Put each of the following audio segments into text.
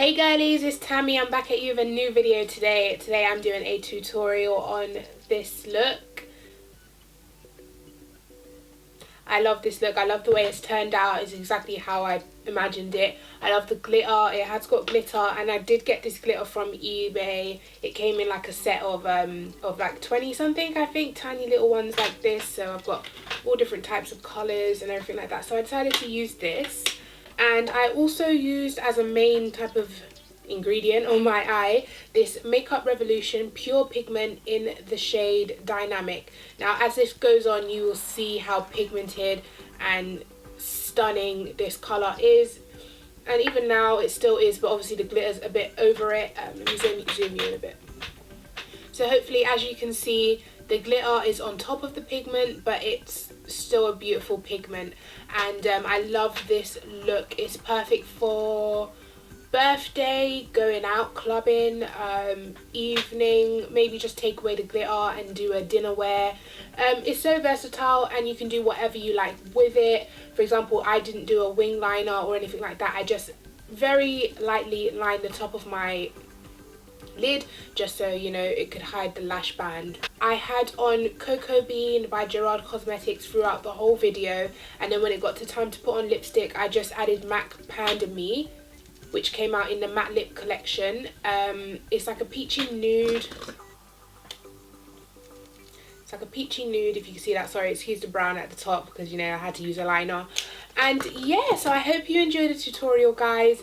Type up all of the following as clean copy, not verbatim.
Hey girlies, it's Tammy. I'm back at you with a new video today. Today I'm doing a tutorial on this look. I love this look. I love the way it's turned out. It's exactly how I imagined it. I love the glitter. It has got glitter, and I did get this glitter from eBay. It came in like a set of like 20 something, I think, tiny little ones like this. So I've got all different types of colors and everything like that. So I decided to use this. And I also used as a main type of ingredient on my eye this Makeup Revolution Pure Pigment in the shade Dynamic. Now as this goes on, you will see how pigmented and stunning this colour is, and even now it still is, but obviously the glitter's a bit over it. Let me zoom you in a bit. So hopefully, as you can see, the glitter is on top of the pigment, but it's still a beautiful pigment. And I love this look. It's perfect for birthday, going out clubbing, evening, maybe just take away the glitter and do a dinner wear. It's so versatile and you can do whatever you like with it. For example, I didn't do a wing liner or anything like that. I just very lightly lined the top of my lid just so you know it could hide the lash band. I had on Cocoa Bean by Gerard Cosmetics throughout the whole video, and then when it got to time to put on lipstick, I just added MAC Pander Me, which came out in the matte lip collection. It's like a peachy nude. It's like a peachy nude, if you can see that. Sorry, excuse the brown at the top because, you know, I had to use a liner. And yeah, so I hope you enjoyed the tutorial, guys.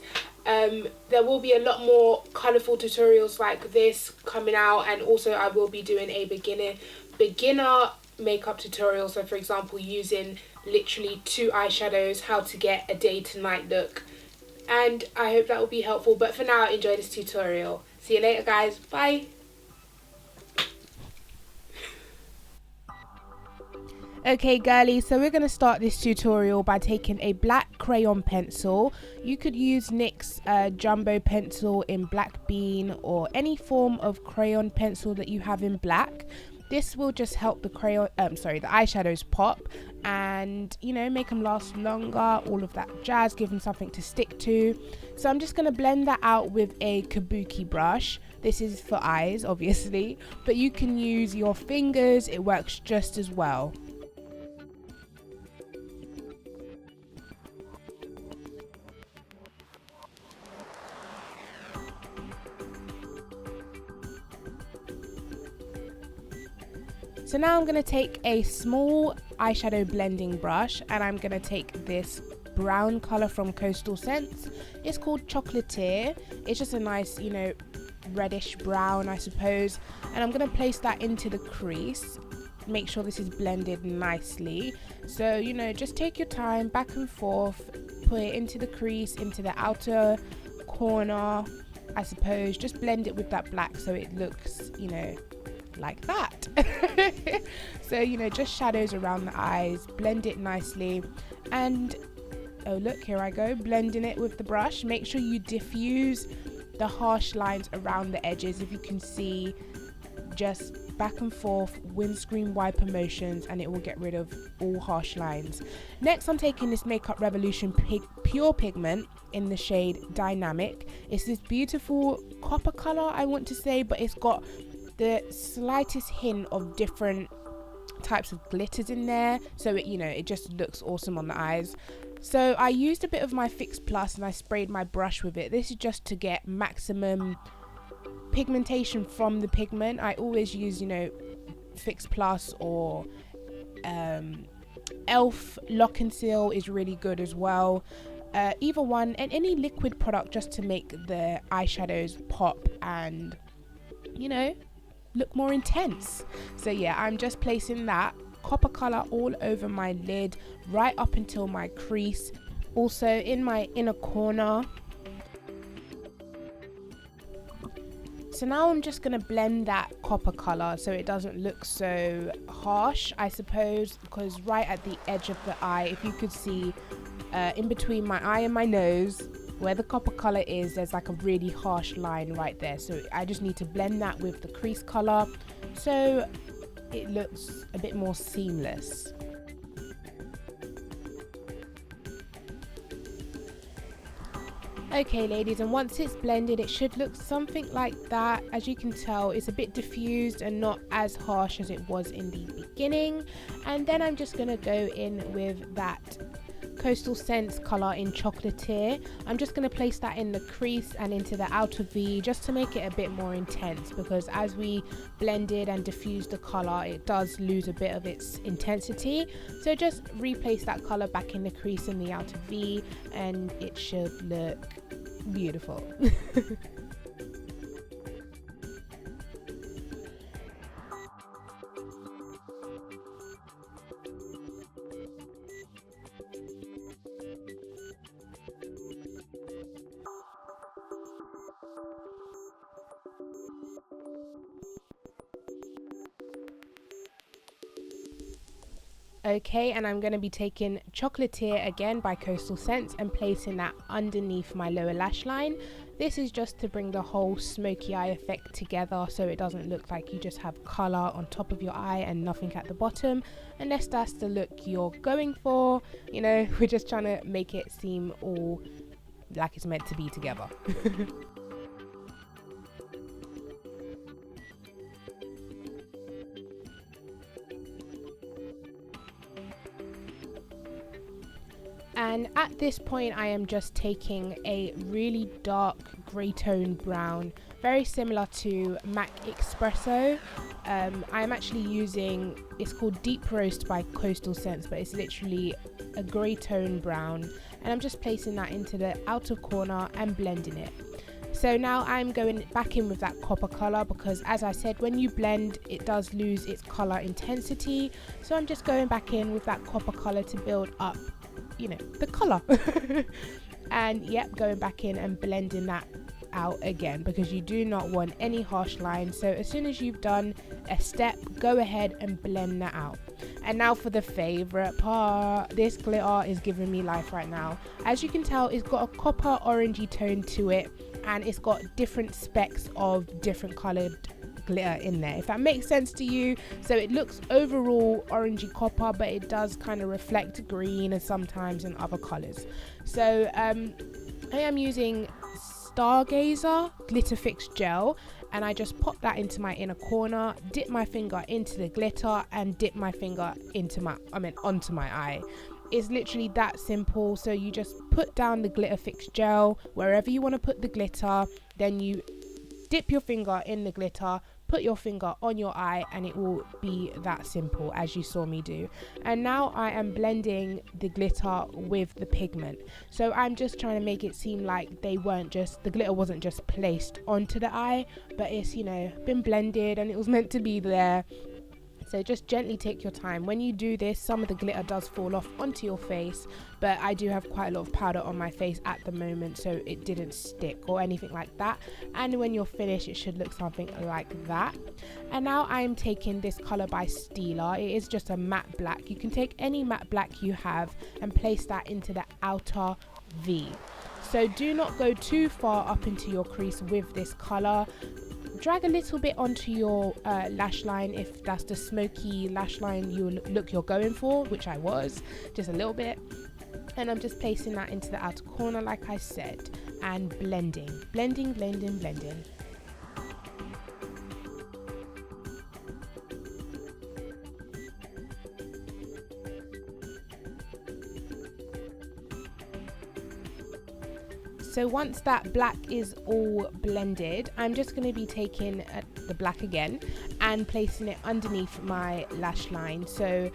There will be a lot more colourful tutorials like this coming out, and also I will be doing a beginner makeup tutorial. So for example, using literally 2 eyeshadows, how to get a day to night look. And I hope that will be helpful. But for now, enjoy this tutorial. See you later, guys. Bye. Okay girlies, so we're going to start this tutorial by taking a black crayon pencil. You could use NYX jumbo pencil in black bean or any form of crayon pencil that you have in black. This will just help the the eyeshadows pop and, you know, make them last longer, all of that jazz, give them something to stick to. So I'm just going to blend that out with a kabuki brush. This is for eyes, obviously, but you can use your fingers. It works just as well. So now I'm going to take a small eyeshadow blending brush and I'm going to take this brown colour from Coastal Scents. It's called Chocolatier. It's just a nice, you know, reddish brown, I suppose. And I'm going to place that into the crease. Make sure this is blended nicely. So, you know, just take your time, back and forth, put it into the crease, into the outer corner, I suppose. Just blend it with that black so it looks, you know, like that. So, you know, just shadows around the eyes, blend it nicely. And oh look, here I go, blending it with the brush. Make sure you diffuse the harsh lines around the edges. If you can see, just back and forth, windscreen wiper motions, and it will get rid of all harsh lines. Next, I'm taking this Makeup Revolution Pure Pigment in the shade Dynamic. It's this beautiful copper color, I want to say, but it's got the slightest hint of different types of glitters in there, so it, you know, it just looks awesome on the eyes. So I used a bit of my Fix Plus and I sprayed my brush with it. This is just to get maximum pigmentation from the pigment. I always use, you know, Fix Plus or Elf Lock and Seal is really good as well. Either one, and any liquid product just to make the eyeshadows pop and, you know, look more intense. So yeah, I'm just placing that copper color all over my lid, right up until my crease, also in my inner corner. So now I'm just going to blend that copper color so it doesn't look so harsh, I suppose, because right at the edge of the eye, if you could see, in between my eye and my nose, where the copper color is, there's like a really harsh line right there. So I just need to blend that with the crease color so it looks a bit more seamless. Okay ladies, and once it's blended it should look something like that. As you can tell, it's a bit diffused and not as harsh as it was in the beginning. And then I'm just going to go in with that Coastal Scents colour in Chocolatier. I'm just going to place that in the crease and into the outer V just to make it a bit more intense, because as we blended and diffused the colour it does lose a bit of its intensity. So just replace that colour back in the crease in the outer V and it should look beautiful. Okay, and I'm going to be taking Chocolatier again by Coastal Scents and placing that underneath my lower lash line. This is just to bring the whole smoky eye effect together, so it doesn't look like you just have colour on top of your eye and nothing at the bottom, unless that's the look you're going for. You know, we're just trying to make it seem all like it's meant to be together. And at this point I am just taking a really dark grey tone brown, very similar to MAC Espresso. I'm actually using, it's called Deep Roast by Coastal Scents, but it's literally a grey tone brown, and I'm just placing that into the outer corner and blending it. So now I'm going back in with that copper colour, because as I said, when you blend it does lose its colour intensity, so I'm just going back in with that copper colour to build up, you know, the colour. And yep, going back in and blending that out again, because you do not want any harsh lines. So as soon as you've done a step, go ahead and blend that out. And now for the favourite part, this glitter is giving me life right now. As you can tell, it's got a copper orangey tone to it, and it's got different specks of different coloured glitter in there, if that makes sense to you. So it looks overall orangey copper, but it does kind of reflect green and sometimes in other colours. So I am using Stargazer Glitter Fix Gel, and I just pop that into my inner corner, dip my finger into the glitter and dip my finger into onto my eye. It's literally that simple. So you just put down the Glitter Fix Gel wherever you want to put the glitter, then you dip your finger in the glitter, put your finger on your eye, and it will be that simple as you saw me do. And now I am blending the glitter with the pigment. So I'm just trying to make it seem like the glitter wasn't just placed onto the eye, but it's, you know, been blended and it was meant to be there. So just gently take your time. When you do this, some of the glitter does fall off onto your face, but I do have quite a lot of powder on my face at the moment, so it didn't stick or anything like that. And when you're finished, it should look something like that. And now I'm taking this color by Stila. It is just a matte black. You can take any matte black you have and place that into the outer V. So do not go too far up into your crease with this color. Drag a little bit onto your lash line if that's the smoky lash line look you're going for, which I was, just a little bit. And I'm just placing that into the outer corner like I said, and blending. So once that black is all blended, I'm just going to be taking the black again and placing it underneath my lash line. So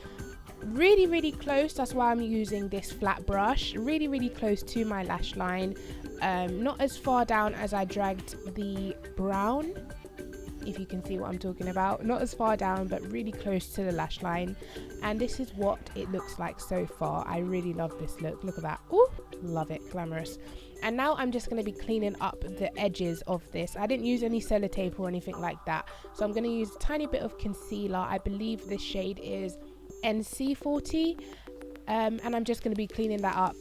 really close, that's why I'm using this flat brush, really close to my lash line, not as far down as I dragged the brown, if you can see what I'm talking about, not as far down but really close to the lash line. And this is what it looks like so far. I really love this look at that. Ooh, love it, glamorous. And now I'm just going to be cleaning up the edges of this. I didn't use any sellotape or anything like that, so I'm going to use a tiny bit of concealer. I believe this shade is NC40, and I'm just going to be cleaning that up,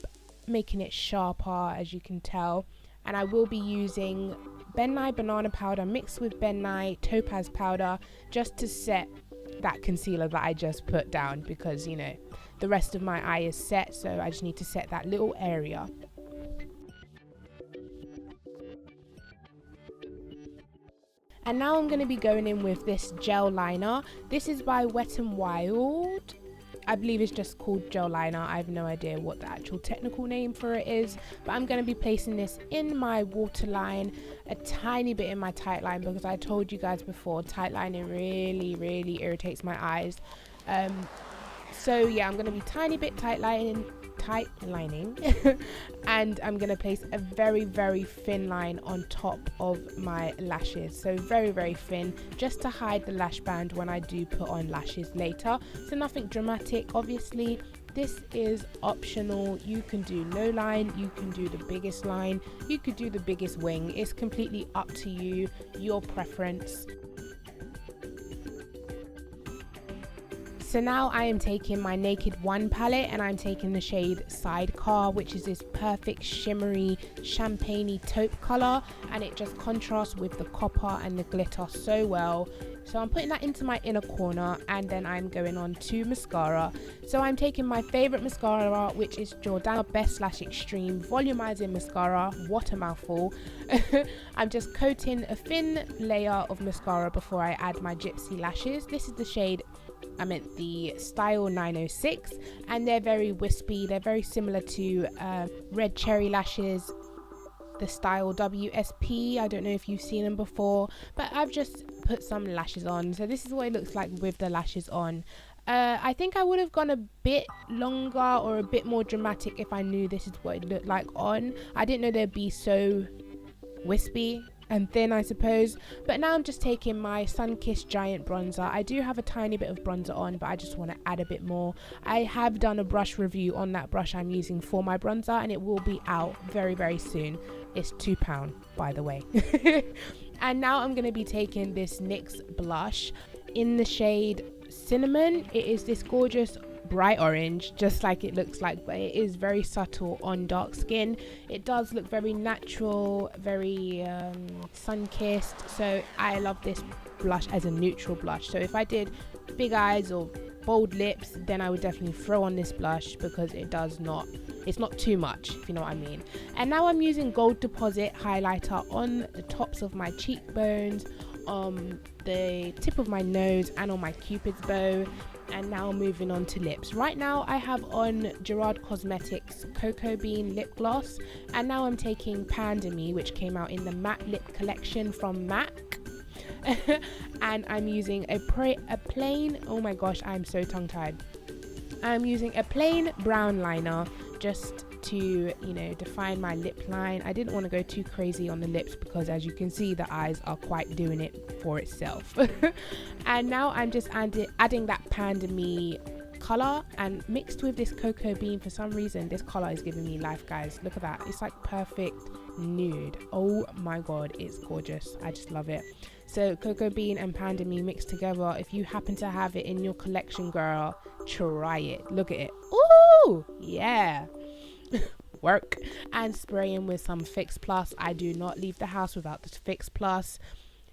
making it sharper, as you can tell. And I will be using Nye Banana powder mixed with Nye Topaz powder just to set that concealer that I just put down, because, you know, the rest of my eye is set, so I just need to set that little area. And now I'm going to be going in with this gel liner. This is by Wet n Wild. I believe it's just called gel liner. I have no idea what the actual technical name for it is, but I'm going to be placing this in my waterline, a tiny bit in my tight line, because I told you guys before, tight lining really irritates my eyes. So yeah, I'm going to be tiny bit tight lining and I'm going to place a very thin line on top of my lashes, so very thin, just to hide the lash band when I do put on lashes later. So nothing dramatic, obviously. This is optional. You can do no line, you can do the biggest line, you could do the biggest wing. It's completely up to you, your preference. So now I am taking my Naked One palette and I'm taking the shade Sidecar, which is this perfect shimmery champagne-y taupe colour, and it just contrasts with the copper and the glitter so well. So I'm putting that into my inner corner, and then I'm going on to mascara. So I'm taking my favourite mascara, which is Jordanna Best Lash Extreme Volumizing Mascara. What a mouthful. I'm just coating a thin layer of mascara before I add my Gypsy Lashes. This is the shade, I meant the Style 906, and they're very wispy. They're very similar to Red Cherry Lashes, the Style WSP. I don't know if you've seen them before, but I've just put some lashes on. So this is what it looks like with the lashes on. I think I would have gone a bit longer or a bit more dramatic if I knew this is what it looked like on. I didn't know they'd be so wispy and thin, I suppose. But now I'm just taking my Sunkissed giant bronzer. I do have a tiny bit of bronzer on, but I just want to add a bit more. I have done a brush review on that brush I'm using for my bronzer, and it will be out very soon. It's £2, by the way. And now I'm going to be taking this NYX blush in the shade Cinnamon. It is this gorgeous bright orange, just like it looks like, but it is very subtle on dark skin. It does look very natural, very sun-kissed. So I love this blush as a neutral blush. So if I did big eyes or bold lips, then I would definitely throw on this blush, because it's not too much, if you know what I mean. And now I'm using Gold Deposit highlighter on the tops of my cheekbones, the tip of my nose, and on my cupid's bow. And now moving on to lips. Right now I have on Gerard Cosmetics Cocoa Bean lip gloss, and now I'm taking Pander, which came out in the matte lip collection from MAC. And I'm using a plain, oh my gosh, I'm so tongue-tied. I'm using a plain brown liner just to, you know, define my lip line. I didn't want to go too crazy on the lips, because as you can see, the eyes are quite doing it for itself. And now I'm just adding that Pander color, and mixed with this Cocoa Bean. For some reason this color is giving me life, guys. Look at that, it's like perfect nude. Oh my god, it's gorgeous. I just love it. So Cocoa Bean and Pander mixed together. If you happen to have it in your collection, girl, try it. Look at it. Ooh, yeah. Work. And spraying with some Fix Plus. I do not leave the house without this Fix Plus.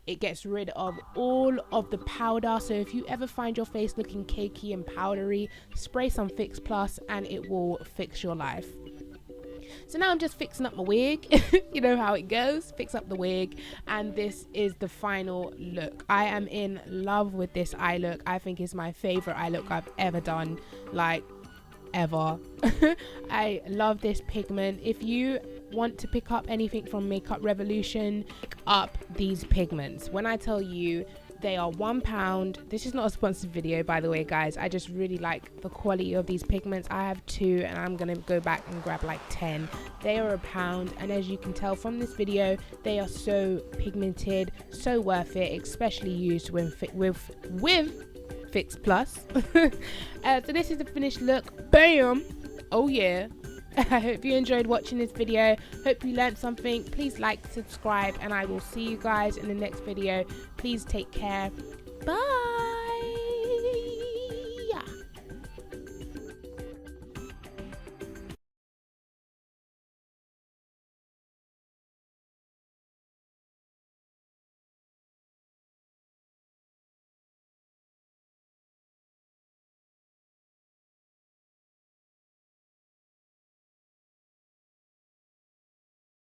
It gets rid of all of the powder. So if you ever find your face looking cakey and powdery, spray some Fix Plus and it will fix your life. So now I'm just fixing up my wig. You know how it goes, fix up the wig, and this is the final look. I am in love with this eye look. I think it's my favorite eye look I've ever done, like ever. I love this pigment. If you want to pick up anything from Makeup Revolution, pick up these pigments. When I tell you they are £1, this is not a sponsored video, by the way, guys. I just really like the quality of these pigments. I have 2 and I'm gonna go back and grab like 10. They are £1, and as you can tell from this video, they are so pigmented, so worth it, especially used with Fix Plus. So this is the finished look. Bam! Oh yeah. I hope you enjoyed watching this video. Hope you learned something. Please like, subscribe, and I will see you guys in the next video. Please take care. Bye.